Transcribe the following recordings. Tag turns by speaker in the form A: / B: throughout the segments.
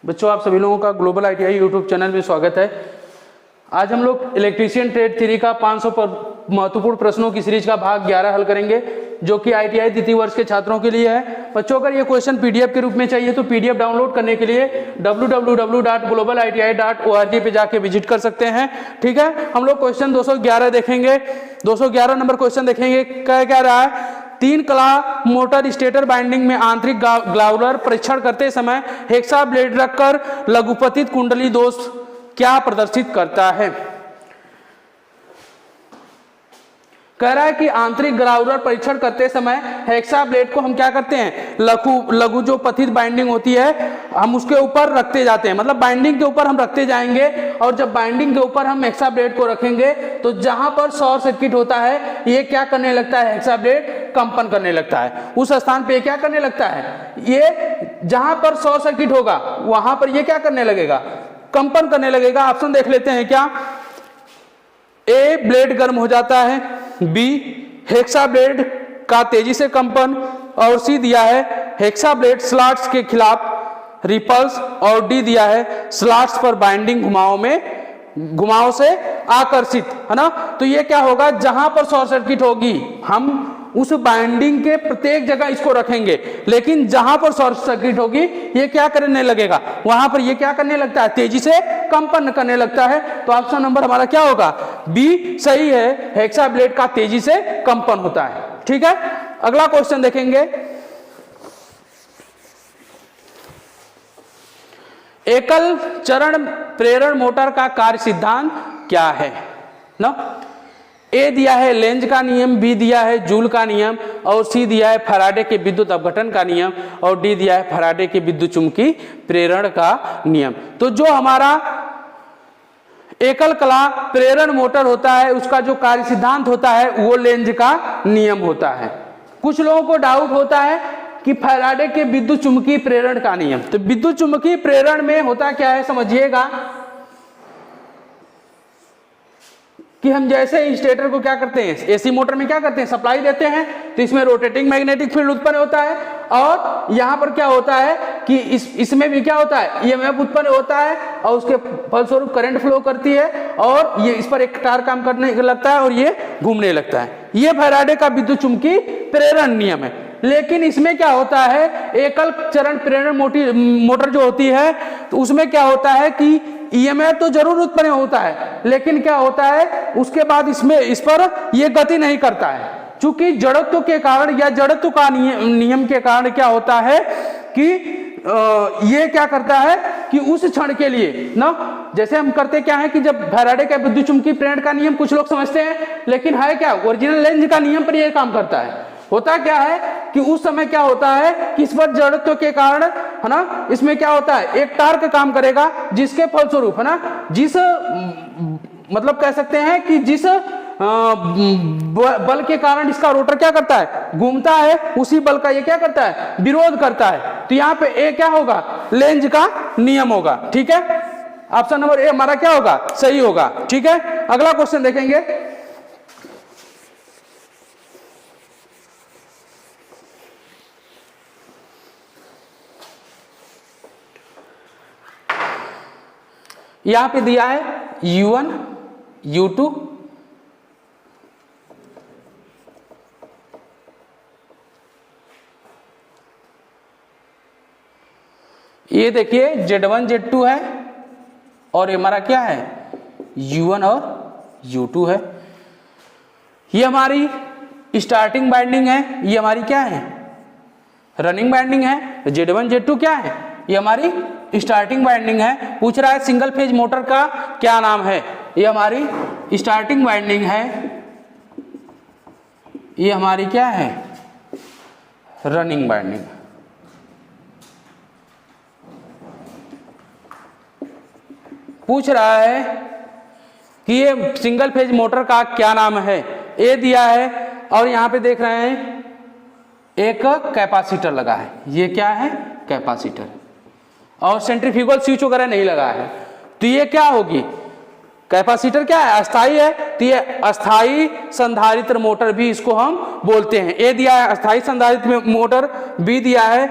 A: बच्चों, आप सभी लोगों का ग्लोबल ITI यूट्यूब चैनल में स्वागत है। आज हम लोग इलेक्ट्रीशियन ट्रेड थ्री का 500 पर महत्वपूर्ण प्रश्नों की सीरीज का भाग 11 हल करेंगे, जो कि ITI द्वितीय वर्ष के छात्रों के लिए है। बच्चों, अगर ये क्वेश्चन PDF के रूप में चाहिए तो PDF डाउनलोड करने के लिए www.globaliti.org पे जाके विजिट कर सकते हैं। ठीक है, हम लोग क्वेश्चन 211 देखेंगे। 211 नंबर क्वेश्चन देखेंगे। क्या रहा है? 3 कला मोटर स्टेटर बाइंडिंग में आंतरिक ग्लाउलर परीक्षण करते समय हेक्सा ब्लेड रखकर लघुपतित कुंडली दोष क्या प्रदर्शित करता है? कह रहा है कि आंतरिक ग्लाउलर परीक्षण करते समय हेक्सा ब्लेड को हम क्या करते हैं, लघु जो पतित बाइंडिंग होती है हम उसके ऊपर रखते जाते हैं, मतलब बाइंडिंग के ऊपर हम रखते जाएंगे। और जब बाइंडिंग के ऊपर हम हेक्सा ब्लेड को रखेंगे तो जहां पर शॉर्ट सर्किट होता है ये क्या करने लगता है, हेक्सा ब्लेड कंपन करने लगता है। उस स्थान पे क्या करने लगता है, ये जहां पर शॉर्ट सर्किट होगा वहां पर ये क्या करने लगेगा, कंपन करने लगेगा। ऑप्शन देख लेते हैं क्या? ए, ब्लेड गर्म हो जाता है, बी, हेक्सा ब्लेड का तेजी से कंपन, और सी दिया है हेक्सा ब्लेड स्लॉट्स के खिलाफ रिपल्स, और डी दिया है स्लॉट्स पर बाइंडिंग घुमाव से आकर्षित, है ना। तो ये क्या होगा, जहां पर शॉर्ट सर्किट होगी हम उस बाइंडिंग के प्रत्येक जगह इसको रखेंगे, लेकिन जहां पर शॉर्ट सर्किट होगी ये क्या करने लगेगा, वहां पर ये क्या करने लगता है, तेजी से कंपन करने लगता है। तो ऑप्शन नंबर हमारा क्या होगा, बी सही है, हेक्सा ब्लेड का तेजी से कंपन होता है। ठीक है, अगला क्वेश्चन देखेंगे। एकल चरण प्रेरण मोटर का कार्य सिद्धांत क्या है ना? ए दिया है लेंज का नियम, बी दिया है जूल का नियम, और सी दिया है फैराडे के विद्युत अपघटन का नियम, और डी दिया है फैराडे के विद्युत चुंबकीय प्रेरण का नियम। तो जो हमारा एकल कला प्रेरण मोटर होता है उसका जो कार्य सिद्धांत होता है वो लेंज का नियम होता है। कुछ लोगों को डाउट होता है कि फैराडे के विद्युत चुंबकीय प्रेरण का नियम, तो विद्युत चुंबकीय प्रेरण में होता क्या है समझिएगा कि हम जैसे स्टेटर को क्या करते हैं, एसी मोटर में क्या करते हैं, सप्लाई देते हैं, तो इसमें रोटेटिंग मैग्नेटिक फील्ड उत्पन्न होता है, और यहाँ पर क्या होता है कि इसमें भी क्या होता है, ईएमएफ उत्पन्न होता है, और उसके फलस्वरूप करंट फ्लो करती है, और ये इस पर एक टार्क काम करने लगता है और ये घूमने लगता है। ये फैराडे का विद्युत चुंबकीय प्रेरण नियम है। लेकिन इसमें क्या होता है, एकल चरण प्रेरण मोटर जो होती है तो उसमें क्या होता है कि ईएमएफ तो जरूर उत्पन्न होता है, लेकिन क्या होता है उसके बाद इस पर यह गति नहीं करता है, क्योंकि जड़त्व के कारण या जड़त्व का नियम के कारण क्या होता है कि ये क्या करता है कि उस क्षण के लिए ना, जैसे हम करते क्या है कि जब फैराडे का विद्युत चुंबकीय प्रेरण का नियम कुछ लोग समझते हैं, लेकिन है क्या ओरिजिनल लेंज का नियम पर यह काम करता है। होता क्या है कि उस समय क्या होता है कि इस पर जड़त्व के कारण, है ना, इसमें क्या होता है एक टार्क काम करेगा, जिसके फलस्वरूप, है ना, जिस मतलब कह सकते हैं कि जिस बल के कारण इसका रोटर क्या करता है, घूमता है, उसी बल का ये क्या करता है, विरोध करता है। तो यहाँ पे ए क्या होगा, लेंज का नियम होगा। ठीक है, ऑप्शन नंबर ए हमारा क्या होगा, सही होगा। ठीक है, अगला क्वेश्चन देखेंगे। यहां पे दिया है U1 U2 ये देखिए Z1 Z2 है, और ये हमारा क्या है U1 और U2 है। ये हमारी स्टार्टिंग बाइंडिंग है, ये हमारी क्या है रनिंग बाइंडिंग है। Z1 Z2 क्या है, ये हमारी स्टार्टिंग बाइंडिंग है। पूछ रहा है सिंगल फेज मोटर का क्या नाम है, ये हमारी स्टार्टिंग बाइंडिंग है, ये हमारी क्या है रनिंग बाइंडिंग। पूछ रहा है कि ये सिंगल फेज मोटर का क्या नाम है, ए दिया है, और यहां पे देख रहे हैं एक कैपेसिटर लगा है, ये क्या है कैपेसिटर, और सेंट्रीफ्यूगल स्विच वगैरह नहीं लगा है। तो ये क्या होगी, कैपेसिटर क्या है, अस्थाई है, तो ये अस्थाई संधारित्र मोटर भी इसको हम बोलते हैं। ए दिया है अस्थाई संधारित्र मोटर, बी दिया है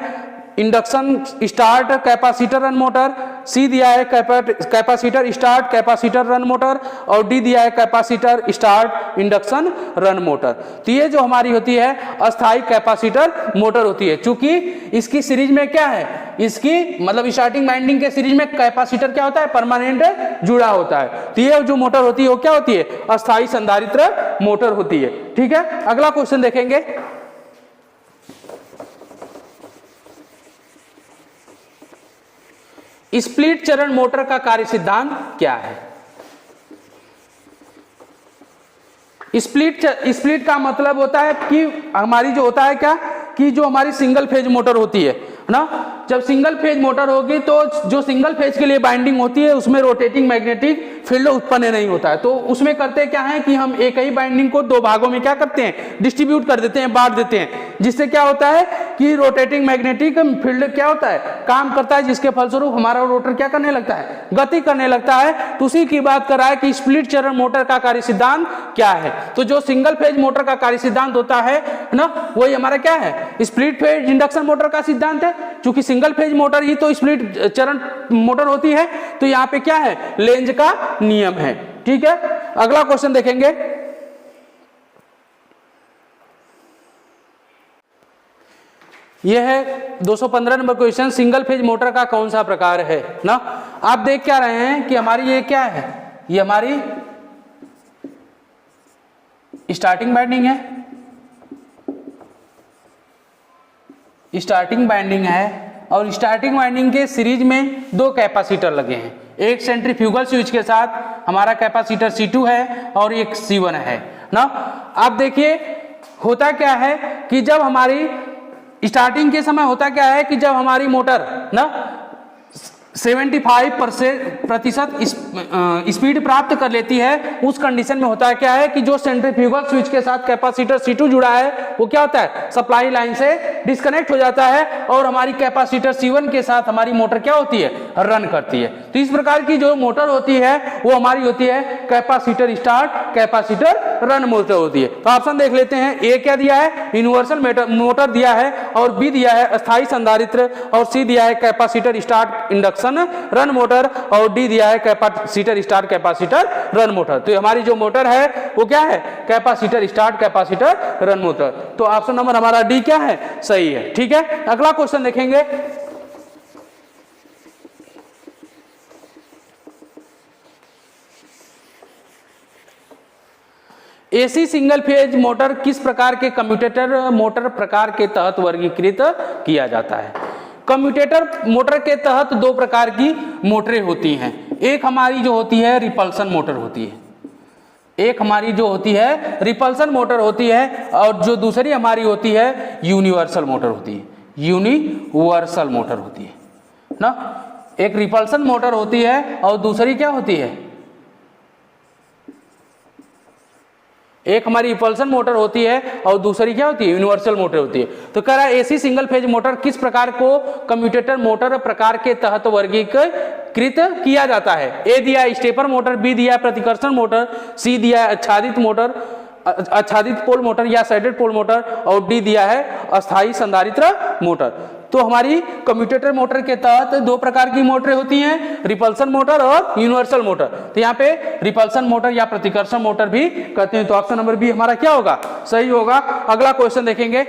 A: induction start capacitor run motor, C दिया है capacitor start capacitor run motor, और डी दिया है capacitor start induction run motor. तो ये जो हमारी होती है अस्थाई कैपेसिटर मोटर होती है। चूंकि इसकी सीरीज में क्या है, इसकी मतलब स्टार्टिंग वाइंडिंग के सीरीज में कैपेसिटर क्या होता है, परमानेंट जुड़ा होता है। तो ये जो मोटर होती है वो क्या होती है, अस्थाई संधारित्र मोटर होती है। ठीक है, अगला क्वेश्चन देखेंगे। स्प्लिट चरण मोटर का कार्य सिद्धांत क्या है? स्प्लिट का मतलब होता है कि हमारी जो होता है क्या, कि जो हमारी सिंगल फेज मोटर होती है ना, जब सिंगल फेज मोटर होगी तो जो सिंगल फेज के लिए बाइंडिंग होती है उसमें रोटेटिंग मैग्नेटिक फील्ड उत्पन्न नहीं होता है। तो उसमें करते क्या है कि हम एक ही बाइंडिंग को दो भागों में क्या करते हैं, डिस्ट्रीब्यूट कर देते हैं, बांट देते हैं, जिससे क्या होता है कि रोटेटिंग मैग्नेटिक फील्ड क्या होता है, काम करता है, जिसके फलस्वरूप हमारा रोटर क्या करने लगता है, गति करने लगता है। तो उसी की बात कर रहा है कि स्प्लिट चरण मोटर का कार्य सिद्धांत क्या है। तो जो सिंगल फेज मोटर का कार्य सिद्धांत होता है ना, वही हमारा क्या है, स्प्लिट फेज इंडक्शन मोटर का सिद्धांत है। क्योंकि सिंगल फेज मोटर ही तो स्प्लिट चरण मोटर होती है। तो यहां पे क्या है, लेंज का नियम है। ठीक है, अगला क्वेश्चन देखेंगे। यह है 215 number question, single phase motor का कौन सा प्रकार है ना। आप देख क्या रहे हैं कि हमारी ये क्या है, ये हमारी स्टार्टिंग वाइंडिंग है, स्टार्टिंग वाइंडिंग है, और स्टार्टिंग वाइंडिंग के सीरीज में दो कैपेसिटर लगे हैं। एक सेंट्रीफ्यूगल स्विच के साथ हमारा कैपेसिटर C2 है और एक C1 है ना। आप देखिए होता क्या है कि जब हमारी स्टार्टिंग के समय होता क्या है कि जब हमारी मोटर ना 75% स्पीड प्राप्त कर लेती है, उस कंडीशन में होता है क्या है कि जो सेंट्रीफ्यूगल स्विच के साथ कैपेसिटर C2 जुड़ा है वो क्या होता है, सप्लाई लाइन से डिस्कनेक्ट हो जाता है, और हमारी कैपेसिटर C1 के साथ हमारी मोटर क्या होती है, रन करती है। तो इस प्रकार की जो मोटर होती है वो हमारी होती है capacitor start capacitor run motor होती है। तो ऑप्शन देख लेते हैं, ए क्या दिया है, यूनिवर्सल मोटर दिया है, और बी दिया है अस्थायी संधारित्र, और सी दिया है capacitor start induction run motor, और डी दिया है capacitor start capacitor run motor. तो हमारी जो मोटर है वो क्या है, capacitor start capacitor run motor. तो ऑप्शन नंबर हमारा डी क्या है, सही है। ठीक है, अगला क्वेश्चन देखेंगे। एसी सिंगल फेज मोटर किस प्रकार के कम्यूटेटर मोटर प्रकार के तहत वर्गीकृत किया जाता है? कम्यूटेटर मोटर के तहत दो प्रकार की मोटरें होती हैं। एक हमारी जो होती है रिपल्सन मोटर होती है, एक हमारी जो होती है रिपल्सन मोटर होती है, और जो दूसरी हमारी होती है यूनिवर्सल मोटर होती है, यूनिवर्सल मोटर होती है ना। एक रिपल्सन मोटर होती है और दूसरी क्या होती है, एक हमारी रिपल्सन मोटर होती है और दूसरी क्या होती है, यूनिवर्सल मोटर होती है। तो कह रहा है एसी सिंगल फेज मोटर किस प्रकार को कम्यूटेटर मोटर प्रकार के तहत वर्गीकृत किया जाता है? ए दिया स्टेपर मोटर, बी दिया प्रतिकर्षण मोटर, सी दिया आच्छादित मोटर, आच्छादित पोल मोटर या साइडेड पोल मोटर, और डी दिया है अस्थायी संधारित्र मोटर। तो हमारी कम्यूटेटर मोटर के तहत दो प्रकार की मोटरें होती हैं, रिपल्सन मोटर और यूनिवर्सल मोटर। तो यहाँ पे रिपल्सन मोटर या प्रतिकर्षण मोटर भी कहते हैं। तो ऑप्शन नंबर बी हमारा क्या होगा, सही होगा। अगला क्वेश्चन देखेंगे।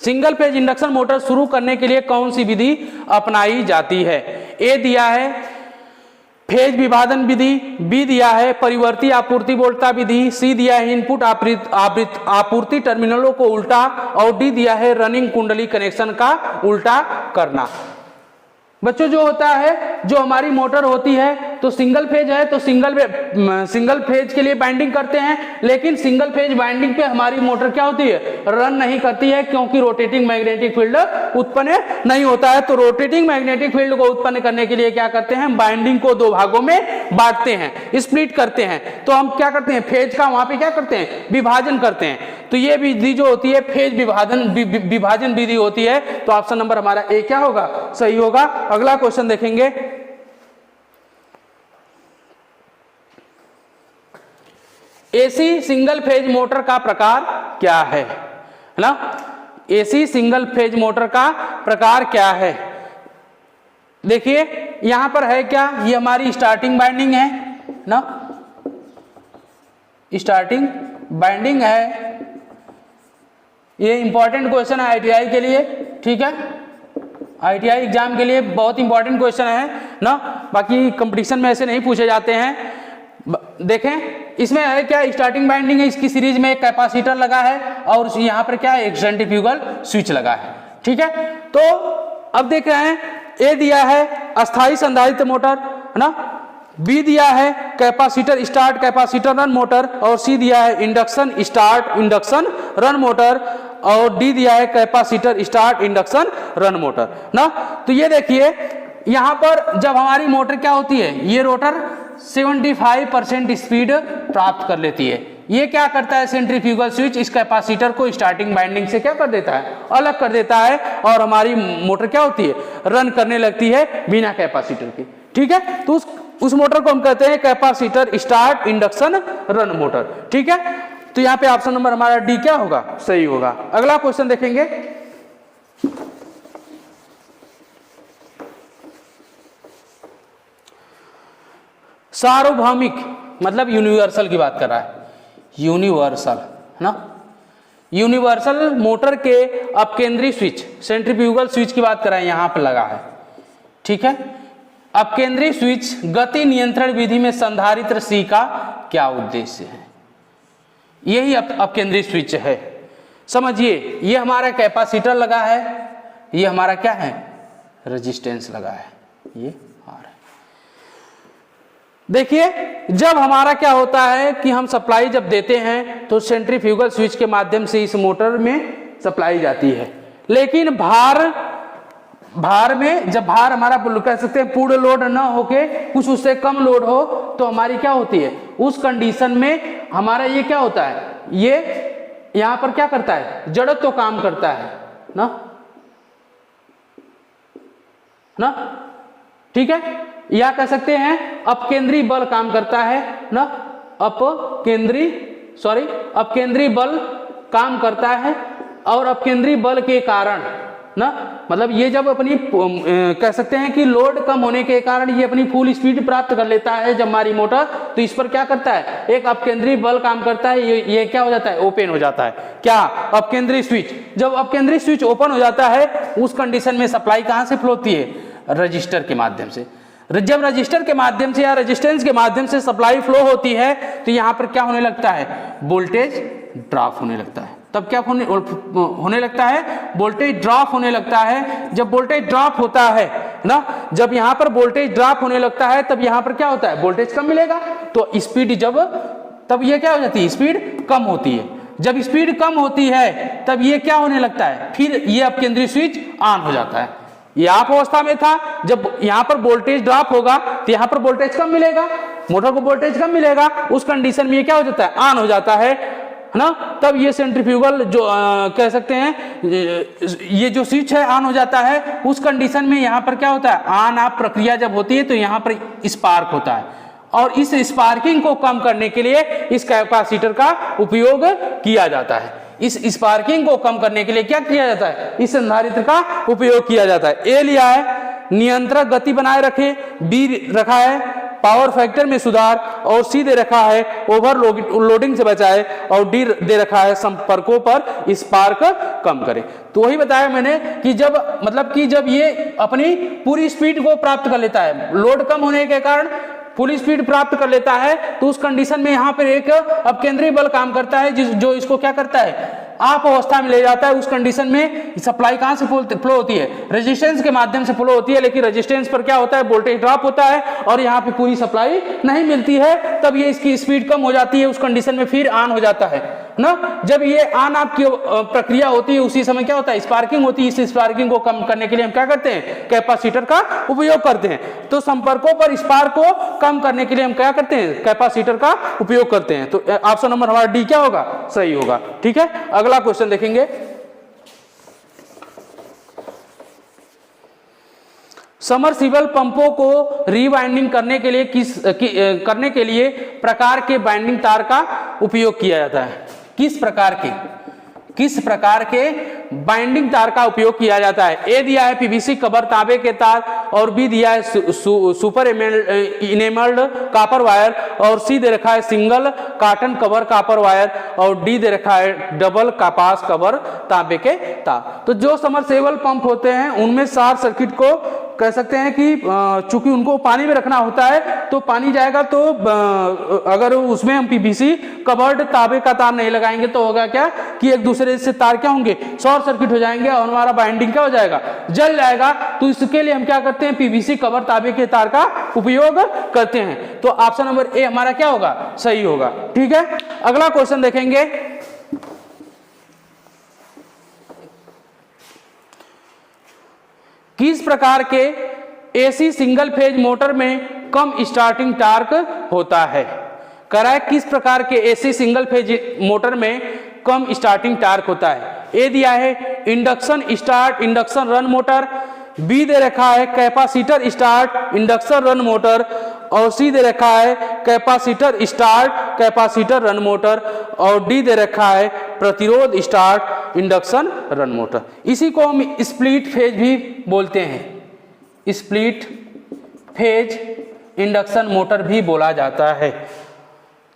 A: सिंगल फेज इंडक्शन मोटर शुरू करने के लिए कौन सी विधि अपनाई जाती है? ए दिया है फेज विभाजन विधि, बी दिया है परिवर्ती आपूर्ति वोल्टता विधि, सी दिया है इनपुट आपूर्ति टर्मिनलों को उल्टा, और डी दिया है रनिंग कुंडली कनेक्शन का उल्टा करना। बच्चों जो होता है, जो हमारी मोटर होती है तो सिंगल फेज है तो सिंगल फेज के लिए बाइंडिंग करते हैं, लेकिन सिंगल फेज बाइंडिंग पे हमारी मोटर क्या होती है, रन नहीं करती है, क्योंकि रोटेटिंग मैग्नेटिक फील्ड उत्पन्न नहीं होता है। तो रोटेटिंग मैग्नेटिक फील्ड को उत्पन्न करने के लिए क्या करते हैं, बाइंडिंग को दो भागों में बांटते हैं, स्प्लिट करते हैं। तो हम क्या करते हैं, फेज का वहां पे क्या करते हैं, विभाजन करते हैं। तो ये विधि जो होती है फेज विभाजन विधि होती है। तो ऑप्शन नंबर हमारा ए क्या होगा, सही होगा। अगला क्वेश्चन देखेंगे। एसी सिंगल फेज मोटर का प्रकार क्या है ना? एसी सिंगल फेज मोटर का प्रकार क्या है? देखिए यहां पर है क्या, ये हमारी स्टार्टिंग बाइंडिंग है ना, स्टार्टिंग बाइंडिंग है। ये इंपॉर्टेंट क्वेश्चन है आईटीआई के लिए, ठीक है, आईटीआई एग्जाम के लिए बहुत इंपॉर्टेंट क्वेश्चन है ना, बाकी कंपटीशन में ऐसे नहीं पूछे जाते हैं। देखें इसमें है क्या, स्टार्टिंग बाइंडिंग है, इसकी सीरीज में एक कैपेसिटर लगा है और यहाँ पर क्या है, एक सेंट्रीफ्यूगल स्विच लगा है, ठीक है। तो अब देख रहे हैं, ए दिया है अस्थायी संधारित्र मोटर है ना, बी दिया है capacitor start capacitor run motor, और सी दिया है induction start induction run motor, और डी दिया है capacitor start induction run motor ना। तो ये देखिए यहां पर जब हमारी मोटर क्या होती है, ये रोटर 75% स्पीड प्राप्त कर लेती है। ये क्या करता है, सेंट्रीफ्यूगल स्विच इस कैपेसिटर को स्टार्टिंग बाइंडिंग से क्या कर देता है, अलग कर देता है, और हमारी मोटर क्या होती है, रन करने लगती है बिना कैपेसिटर के, ठीक है। तो उस मोटर को हम कहते हैं capacitor start induction run motor, ठीक है। तो यहाँ पे ऑप्शन नंबर हमारा डी क्या होगा, सही होगा। अगला क्वेश्चन देखेंगे, सार्वभौमिक मतलब यूनिवर्सल की बात कर रहा है, यूनिवर्सल है ना, यूनिवर्सल मोटर के अपकेंद्री स्विच सेंट्रीफ्यूगल स्विच की बात कर रहे हैं, यहां पर लगा है, ठीक है। अपकेंद्री स्विच गति नियंत्रण विधि में संधारित्र सी का क्या उद्देश्य है? यही अपकेंद्री स्विच है, समझिए। ये हमारा कैपेसिटर लगा है, ये हमारा क्या है, रेजिस्टेंस लगा है, ये आर है। देखिए जब हमारा क्या होता है कि हम सप्लाई जब देते हैं तो सेंट्रीफ्यूगल स्विच के माध्यम से इस मोटर में सप्लाई जाती है, लेकिन भार में जब भार हमारा कह सकते हैं पूर्ण लोड ना होके कुछ उससे कम लोड हो तो हमारी क्या होती है, उस कंडीशन में हमारा ये क्या होता है, ये यहां पर क्या करता है, जड़त्व तो काम करता है ना, ठीक है, या कह सकते हैं अपकेंद्री बल काम करता है ना, अपकेंद्री बल काम करता है, और अपकेंद्री बल के कारण ना, मतलब ये जब अपनी कह सकते हैं कि लोड कम होने के कारण ये अपनी फुल स्पीड प्राप्त कर लेता है जब हमारी मोटर, तो इस पर क्या करता है, एक अपकेंद्री बल काम करता है, ये क्या हो जाता है, ओपन हो जाता है। क्या, अपकेंद्री स्विच। जब अपकेंद्री स्विच ओपन हो जाता है उस कंडीशन में सप्लाई कहां से फ्लो होती है, रजिस्टर के माध्यम से। जब रजिस्टर के माध्यम से या रेजिस्टेंस के माध्यम से सप्लाई फ्लो होती है तो यहां पर क्या होने लगता है, वोल्टेज ड्रॉप होने लगता है। तब क्या होने लगता है, वोल्टेज ड्रॉप होने लगता है। जब वोल्टेज ड्रॉप होता है ना, जब यहां पर वोल्टेज ड्रॉप होने लगता है तब यहां पर क्या होता है, वोल्टेज कम मिलेगा, तो स्पीड तब ये क्या हो जाती है, स्पीड कम होती है। जब स्पीड कम होती है तब ये क्या होने लगता है, फिर ये अपकेंद्री स्विच ऑन हो जाता है। ये आप अवस्था में था, जब यहां पर वोल्टेज ड्रॉप होगा तो यहां पर वोल्टेज कम मिलेगा, मोटर को वोल्टेज कम मिलेगा, उस कंडीशन में ये क्या हो जाता है, ऑन हो जाता है ना। तब ये सेंट्रीफ्यूगल जो कह सकते हैं ये जो स्विच है ऑन हो जाता है। उस कंडीशन में यहाँ पर क्या होता है, ऑन ऑफ प्रक्रिया जब होती है तो यहाँ पर स्पार्क होता है, और इस स्पार्किंग को कम करने के लिए इस कैपेसिटर का उपयोग किया जाता है। इस स्पार्किंग को कम करने के लिए क्या किया जाता है, इस संधारित्र का उपयोग किया जाता है। ए लिया है नियंत्रक गति बनाए रखे, बी रखा है पावर फैक्टर में सुधार, और सी दे रखा है ओवरलोडिंग से बचाए, और डी दे रखा है संपर्कों पर स्पार्क कम करे। तो वही बताया मैंने कि जब ये अपनी पूरी स्पीड को प्राप्त कर लेता है, लोड कम होने के कारण फुल स्पीड प्राप्त कर लेता है, तो उस कंडीशन में यहाँ पर एक अपकेंद्री बल काम करता है जो इसको क्या करता है, आप अवस्था में ले जाता है। उस कंडीशन में सप्लाई कहां से फ्लो होती है, रेजिस्टेंस के माध्यम से फ्लो होती है, लेकिन रेजिस्टेंस पर क्या होता है, वोल्टेज ड्रॉप होता है और यहाँ पे पूरी सप्लाई नहीं मिलती है, तब ये इसकी स्पीड कम हो जाती है। उस कंडीशन में फिर ऑन हो जाता है ना। जब ये ऑन ऑफ की प्रक्रिया होती है उसी समय क्या होता है, स्पार्किंग होती है। इस स्पार्किंग को कम करने के लिए हम क्या करते हैं, कैपेसिटर का उपयोग करते हैं। तो संपर्कों पर स्पार्क को कम करने के लिए हम क्या करते हैं, कैपेसिटर का उपयोग करते हैं। तो ऑप्शन नंबर हमारा डी क्या होगा, सही होगा। ठीक है, अगला क्वेश्चन देखेंगे। समरसीबल पंपों को रीवाइंडिंग करने के लिए करने के लिए प्रकार के बाइंडिंग तार का उपयोग किया जाता है। किस प्रकार के बाइंडिंग तार का उपयोग किया जाता है? ए दिया है पीवीसी कवर तांबे के तार, और बी दिया है सुपर इनेमल्ड कॉपर वायर, और सी दे रखा है single cotton cover copper wire, और डी दे रखा है डबल कपास कवर तांबे के तार। तो जो समरसेबल पंप होते हैं उनमें शॉर्ट सर्किट को कह सकते हैं कि चूंकि उनको पानी में रखना होता है तो पानी जाएगा, तो अगर उसमें हम पीवीसी कवर्ड तांबे का तार नहीं लगाएंगे तो होगा क्या कि एक दूसरे से तार क्या होंगे, शॉर्ट सर्किट हो जाएंगे और हमारा बाइंडिंग क्या हो जाएगा, जल जाएगा। तो इसके लिए हम क्या करते हैं, पीवीसी कवर तांबे के तार का उपयोग करते हैं। तो ऑप्शन नंबर ए हमारा क्या होगा, सही होगा। ठीक है, अगला क्वेश्चन देखेंगे। किस प्रकार के एसी सिंगल फेज मोटर में कम स्टार्टिंग टार्क होता है? कह रहा है किस प्रकार के एसी सिंगल फेज मोटर में कम स्टार्टिंग टार्क होता है? ए दिया है induction start induction run motor, B दे रखा है capacitor start induction run motor, और सी दे रखा है capacitor start capacitor run motor, और डी दे रखा है प्रतिरोध स्टार्ट इंडक्शन रन मोटर। इसी को हम स्प्लिट फेज भी बोलते हैं, स्प्लिट फेज इंडक्शन मोटर भी बोला जाता है।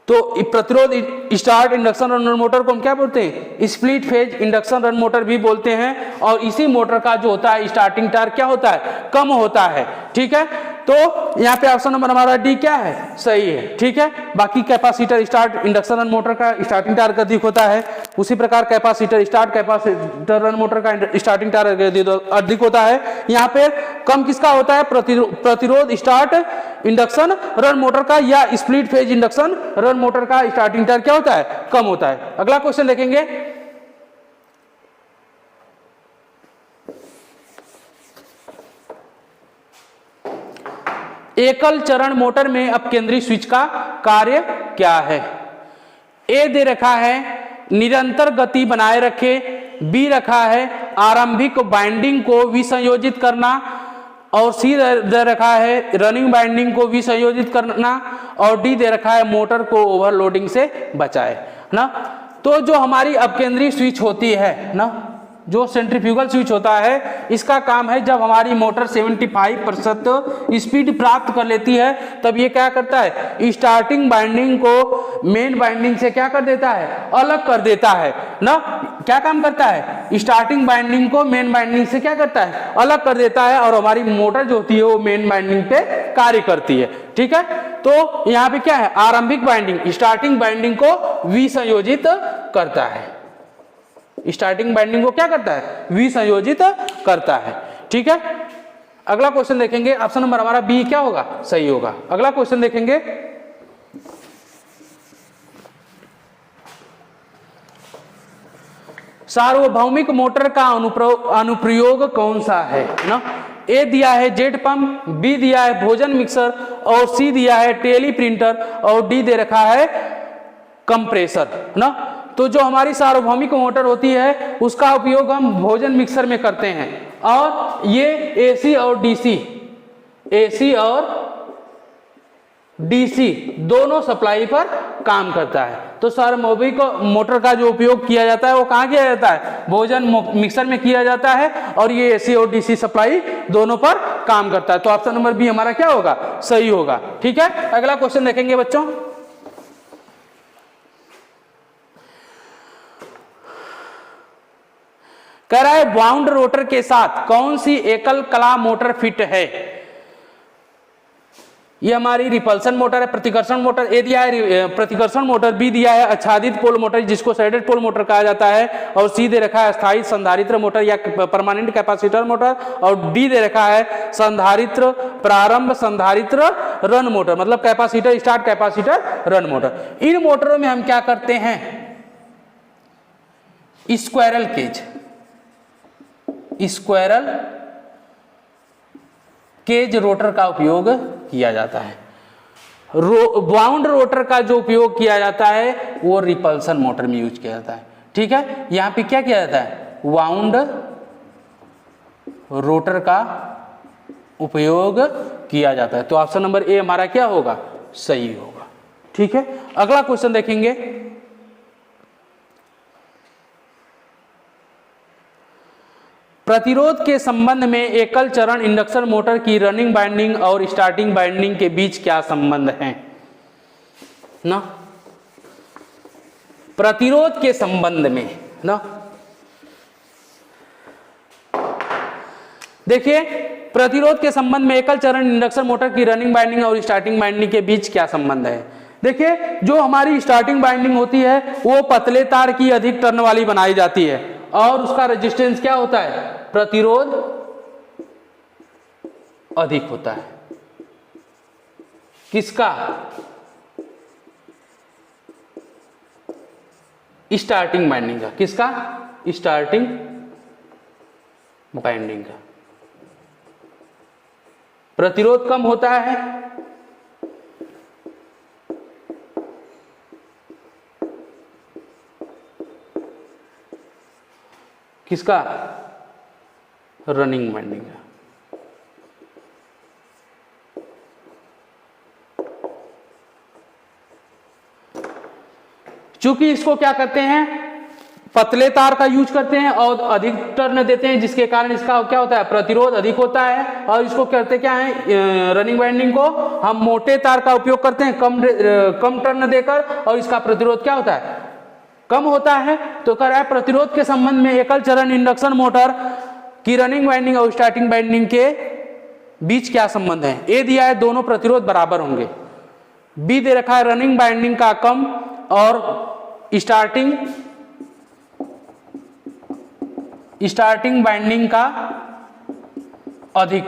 A: तो प्रतिरोध स्टार्ट इंडक्शन रन मोटर को हम क्या बोलते हैं, split phase induction run motor भी बोलते हैं। और इसी मोटर का जो होता है स्टार्टिंग टार्क क्या होता है, कम होता है। ठीक है, तो यहाँ पे ऑप्शन नंबर हमारा डी क्या है, सही है। ठीक है, बाकी capacitor start induction run motor का स्टार्टिंग टार्क अधिक होता है, उसी प्रकार capacitor start capacitor run motor का स्टार्टिंग टार्क अधिक होता है। यहाँ पे कम किसका होता है, प्रतिरोध स्टार्ट इंडक्शन रन मोटर का, या split phase induction run motor का स्टार्टिंग टार्क क्या होता है, कम होता है। अगला क्वेश्चन देखेंगे। एकल चरण मोटर में अपकेंद्री स्विच का कार्य क्या है? ए दे रखा है निरंतर गति बनाए रखे, बी रखा है आरंभिक बाइंडिंग को विसंयोजित करना, और सी दे रखा है रनिंग बाइंडिंग को विसंयोजित करना, और डी दे रखा है मोटर को ओवरलोडिंग से बचाए ना। तो जो हमारी अपकेंद्री स्विच होती है ना, जो सेंट्रीफ्यूगल स्विच होता है, इसका काम है जब हमारी मोटर 75% स्पीड प्राप्त कर लेती है तब ये क्या करता है, स्टार्टिंग बाइंडिंग को मेन बाइंडिंग से क्या कर देता है, अलग कर देता है ना। क्या काम करता है, स्टार्टिंग बाइंडिंग को मेन बाइंडिंग से क्या करता है, अलग कर देता है, और हमारी मोटर जो होती है वो मेन बाइंडिंग पे कार्य करती है। ठीक है, तो यहाँ पे क्या है, आरंभिक बाइंडिंग स्टार्टिंग बाइंडिंग को विसंयोजित करता है, स्टार्टिंग बाइंडिंग को क्या करता है, विसंयोजित करता है। ठीक है, अगला क्वेश्चन देखेंगे। ऑप्शन नंबर हमारा बी क्या होगा, सही होगा। अगला क्वेश्चन देखेंगे। सार्वभौमिक मोटर का अनुप्रयोग कौन सा है ना? ए दिया है जेट पंप, बी दिया है भोजन मिक्सर, और सी दिया है टेली प्रिंटर, और डी दे रखा है कंप्रेसर ना। तो जो हमारी सार्वभौमिक मोटर होती है उसका उपयोग हम भोजन मिक्सर में करते हैं, और ये एसी और डीसी दोनों सप्लाई पर काम करता है। तो सार्वभौमिक मोटर का जो उपयोग किया जाता है वो कहाँ किया जाता है, भोजन मिक्सर में किया जाता है, और ये एसी और डीसी सप्लाई दोनों पर काम करता है। तो ऑप्शन नंबर बी हमारा क्या होगा, सही होगा। ठीक है, अगला क्वेश्चन देखेंगे बच्चों। कह रहा है वाउंड रोटर के साथ कौन सी एकल कला मोटर फिट है? ये हमारी रिपल्सन मोटर है, प्रतिकर्षण मोटर ए दिया है प्रतिकर्षण मोटर, बी दिया है आच्छादित पोल मोटर जिसको शेडेड पोल मोटर कहा जाता है, और सी दे रखा है स्थायी संधारित्र मोटर या परमानेंट कैपेसिटर मोटर, और डी दे रखा है संधारित्र प्रारंभ संधारित्र रन मोटर, मतलब capacitor start capacitor run motor. इन मोटरों में हम क्या करते हैं, स्क्वायरल केज रोटर का उपयोग किया जाता है। वाउंड रोटर का जो उपयोग किया जाता है वो रिपल्सन मोटर में यूज किया जाता है। ठीक है, यहां पे क्या किया जाता है, वाउंड रोटर का उपयोग किया जाता है। तो ऑप्शन नंबर ए हमारा क्या होगा, सही होगा। ठीक है, अगला क्वेश्चन देखेंगे। प्रतिरोध के संबंध में एकल चरण इंडक्शन मोटर की रनिंग वाइंडिंग और स्टार्टिंग वाइंडिंग के बीच क्या संबंध है ना। प्रतिरोध के संबंध में ना, देखिए प्रतिरोध के संबंध में एकल चरण इंडक्शन मोटर की रनिंग वाइंडिंग और स्टार्टिंग वाइंडिंग के बीच क्या संबंध है। देखिए जो हमारी स्टार्टिंग वाइंडिंग होती है वो पतले तार की अधिक टर्न वाली बनाई जाती है और उसका रेजिस्टेंस क्या होता है, प्रतिरोध अधिक होता है। किसका, स्टार्टिंग वाइंडिंग का। किसका, स्टार्टिंग वाइंडिंग का प्रतिरोध कम होता है। किसका, रनिंग वाइंडिंग का। चूंकि इसको क्या करते हैं, पतले तार का यूज करते हैं और अधिक टर्न देते हैं, जिसके कारण इसका क्या होता है, प्रतिरोध अधिक होता है। और इसको करते क्या है, रनिंग वाइंडिंग को हम मोटे तार का उपयोग करते हैं कम टर्न देकर, और इसका प्रतिरोध क्या होता है, कम होता है। तो कह रहा है प्रतिरोध के संबंध में एकल चरण इंडक्शन मोटर की रनिंग वाइंडिंग और स्टार्टिंग वाइंडिंग के बीच क्या संबंध है। ए दिया है दोनों प्रतिरोध बराबर होंगे। बी दे रखा है रनिंग वाइंडिंग का कम और स्टार्टिंग वाइंडिंग का अधिक,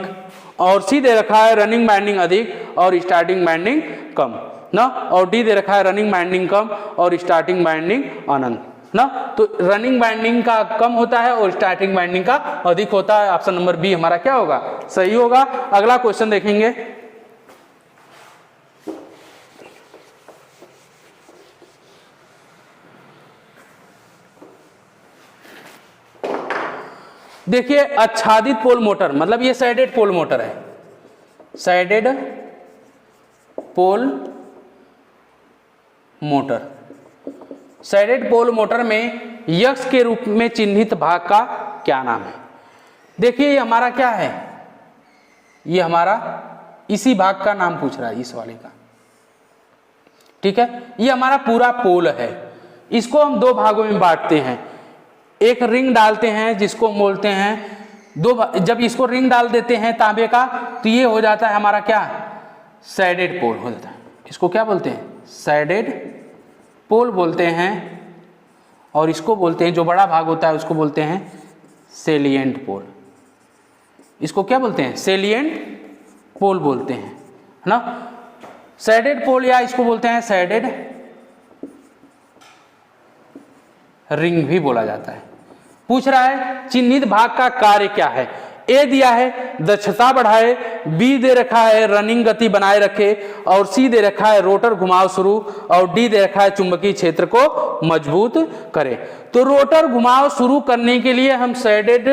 A: और सी दे रखा है रनिंग वाइंडिंग अधिक और स्टार्टिंग वाइंडिंग कम ना, और डी दे रखा है रनिंग वाइंडिंग कम और स्टार्टिंग वाइंडिंग अनंत ना। तो रनिंग वाइंडिंग का कम होता है और स्टार्टिंग वाइंडिंग का अधिक होता है। ऑप्शन नंबर बी हमारा क्या होगा, सही होगा। अगला क्वेश्चन देखेंगे। देखिए आच्छादित पोल मोटर, मतलब ये साइडेड पोल मोटर है, shaded pole motor. Shaded pole motor में यक्स के रूप में चिन्हित भाग का क्या नाम है। देखिए ये हमारा क्या है, ये हमारा इसी भाग का नाम पूछ रहा है, इस वाले का। ठीक है, ये हमारा पूरा पोल है। इसको हम दो भागों में बांटते हैं। एक रिंग डालते हैं जिसको बोलते हैं जब इसको रिंग डाल देते हैं तांबे का, तो ये हो जाता है हमारा क्या, साइडेड पोल हो जाता है। इसको क्या बोलते हैं, साइडेड पोल बोलते हैं। और इसको बोलते हैं, जो बड़ा भाग होता है उसको बोलते हैं सेलिएंट पोल। इसको क्या बोलते हैं, सेलिएंट पोल बोलते हैं, है ना। साइडेड पोल या इसको बोलते हैं साइडेड रिंग भी बोला जाता है। पूछ रहा है चिन्हित भाग का कार्य क्या है। ए दिया है दक्षता बढ़ाए, बी दे रखा है रनिंग गति बनाए रखे, और सी दे रखा है रोटर घुमाव शुरू, और डी दे रखा है चुंबकीय क्षेत्र को मजबूत करे। तो रोटर घुमाव शुरू करने के लिए हम साइडेड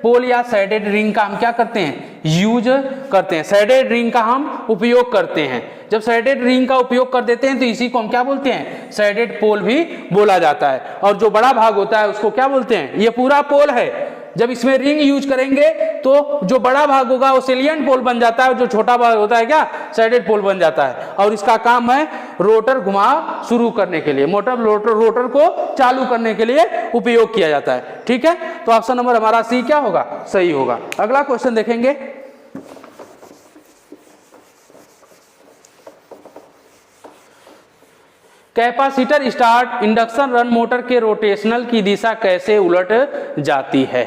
A: पोल या साइडेड रिंग का हम क्या करते हैं, यूज करते हैं। साइडेड रिंग का हम उपयोग करते हैं। जब साइडेड रिंग का उपयोग कर देते हैं तो इसी को हम क्या बोलते हैं, साइडेड पोल भी बोला जाता है। और जो बड़ा भाग होता है उसको क्या बोलते हैं, ये पूरा पोल है। जब इसमें रिंग यूज करेंगे तो जो बड़ा भाग होगा वो सेलिएंट पोल बन जाता है, और जो छोटा भाग होता है क्या, साइडेड पोल बन जाता है। और इसका काम है रोटर घुमाव शुरू करने के लिए, रोटर को चालू करने के लिए उपयोग किया जाता है। ठीक है, तो ऑप्शन नंबर हमारा सी क्या होगा, सही होगा। अगला क्वेश्चन देखेंगे। Capacitor start induction run motor के रोटेशनल की दिशा कैसे उलट जाती है।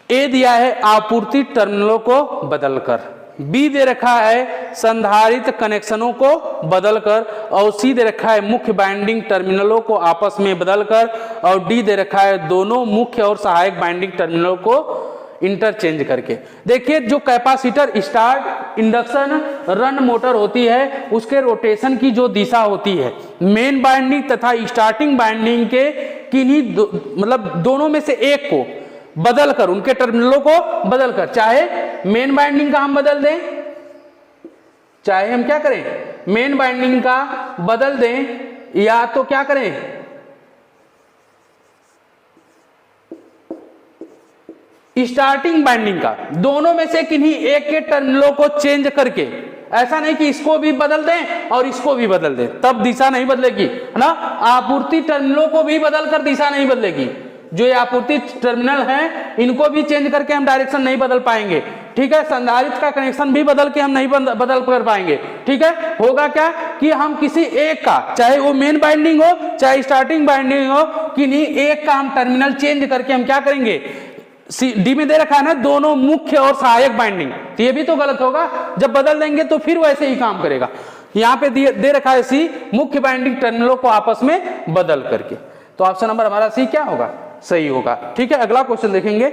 A: ए दिया है आपूर्ति टर्मिनलों को बदलकर, बी दे रखा है संधारित्र कनेक्शनों को बदलकर, और सी दे रखा है मुख्य बाइंडिंग टर्मिनलों को आपस में बदलकर, और डी दे रखा है दोनों मुख्य और सहायक बाइंडिंग टर्मिनलों को इंटरचेंज करके। देखिए जो capacitor start induction run motor होती है उसके रोटेशन की जो दिशा होती है, मेन बाइंडिंग तथा स्टार्टिंग बाइंडिंग के किन्हीं मतलब दोनों में से एक को बदलकर, उनके टर्मिनलों को बदलकर, चाहे मेन बाइंडिंग का हम बदल दें, चाहे हम क्या करें, मेन बाइंडिंग का बदल दें, या तो क्या करें, स्टार्टिंग बाइंडिंग का, दोनों में से किन्हीं एक के टर्मिनलों को चेंज करके, ऐसा नहीं कि इसको भी बदल दें और इसको भी बदल दें, तब दिशा नहीं बदलेगी, है ना। आपूर्ति टर्मिनलों को भी बदलकर दिशा नहीं बदलेगी, जो ये आपूर्ति टर्मिनल हैं इनको भी चेंज करके हम डायरेक्शन नहीं बदल पाएंगे, ठीक है। संधारित्र का कनेक्शन भी बदल के हम नहीं बदल कर पाएंगे, ठीक है। होगा क्या कि हम किसी एक का, चाहे वो मेन बाइंडिंग हो चाहे स्टार्टिंग बाइंडिंग हो, किन्हीं एक का हम टर्मिनल चेंज करके हम क्या करेंगे, डी में दे रखा है ना दोनों मुख्य और सहायक बाइंडिंग, तो ये भी तो गलत होगा, जब बदल देंगे तो फिर वैसे ही काम करेगा। यहां पे दे रखा है सी, मुख्य बाइंडिंग टर्मिनलों को आपस में बदल करके, तो ऑप्शन नंबर हमारा सी क्या होगा, सही होगा, ठीक है। अगला क्वेश्चन देखेंगे,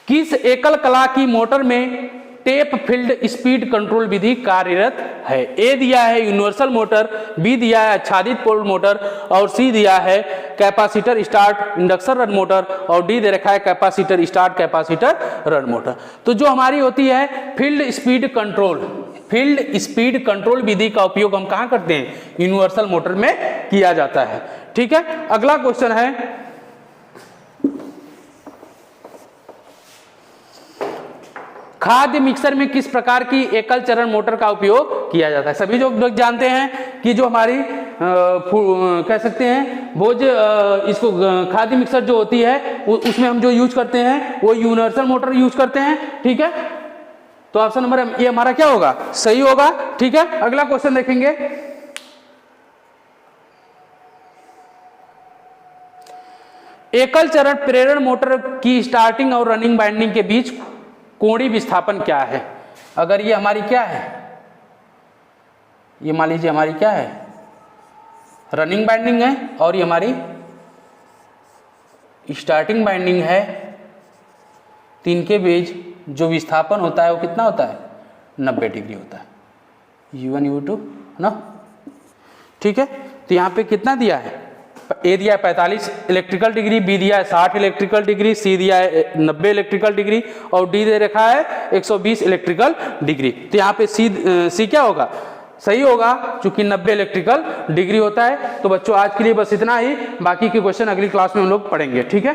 A: किस एकल कला की मोटर में टेप फील्ड स्पीड कंट्रोल विधि कार्यरत है। ए दिया है यूनिवर्सल मोटर, बी दिया है आच्छादित पोल मोटर, और सी दिया है capacitor start induction run motor, और डी दे रखा है capacitor start capacitor run motor. तो जो हमारी होती है फील्ड स्पीड कंट्रोल विधि का उपयोग हम कहां करते हैं, यूनिवर्सल मोटर में किया जाता है, ठीक है। अगला क्वेश्चन है, खाद्य मिक्सर में किस प्रकार की एकल चरण मोटर का उपयोग किया जाता है। सभी लोग जानते हैं कि जो हमारी कह सकते हैं भोज इसको खाद्य मिक्सर जो होती है उसमें हम जो यूज करते हैं वो यूनिवर्सल मोटर यूज करते हैं, ठीक है। तो ऑप्शन नंबर ये हमारा क्या होगा, सही होगा, ठीक है। अगला क्वेश्चन देखेंगे, एकल चरण प्रेरण मोटर की स्टार्टिंग और रनिंग बाइंडिंग के बीच कोणीय विस्थापन क्या है। अगर ये हमारी क्या है, ये मान लीजिए हमारी क्या है, रनिंग बाइंडिंग है, और ये हमारी स्टार्टिंग बाइंडिंग है, तो इनके बीच जो विस्थापन होता है वो कितना होता है, 90 डिग्री होता है, U1 U2 ना, ठीक है। तो यहाँ पे कितना दिया है, ए दिया है 45 इलेक्ट्रिकल डिग्री, बी दिया है 60 इलेक्ट्रिकल डिग्री, सी दिया है 90 इलेक्ट्रिकल डिग्री, और डी दे रखा है 120 इलेक्ट्रिकल डिग्री। तो यहाँ पे सी क्या होगा, सही होगा, चूंकि 90 इलेक्ट्रिकल डिग्री होता है। तो बच्चों आज के लिए बस इतना ही, बाकी के क्वेश्चन अगली क्लास में हम लोग पढ़ेंगे, ठीक है।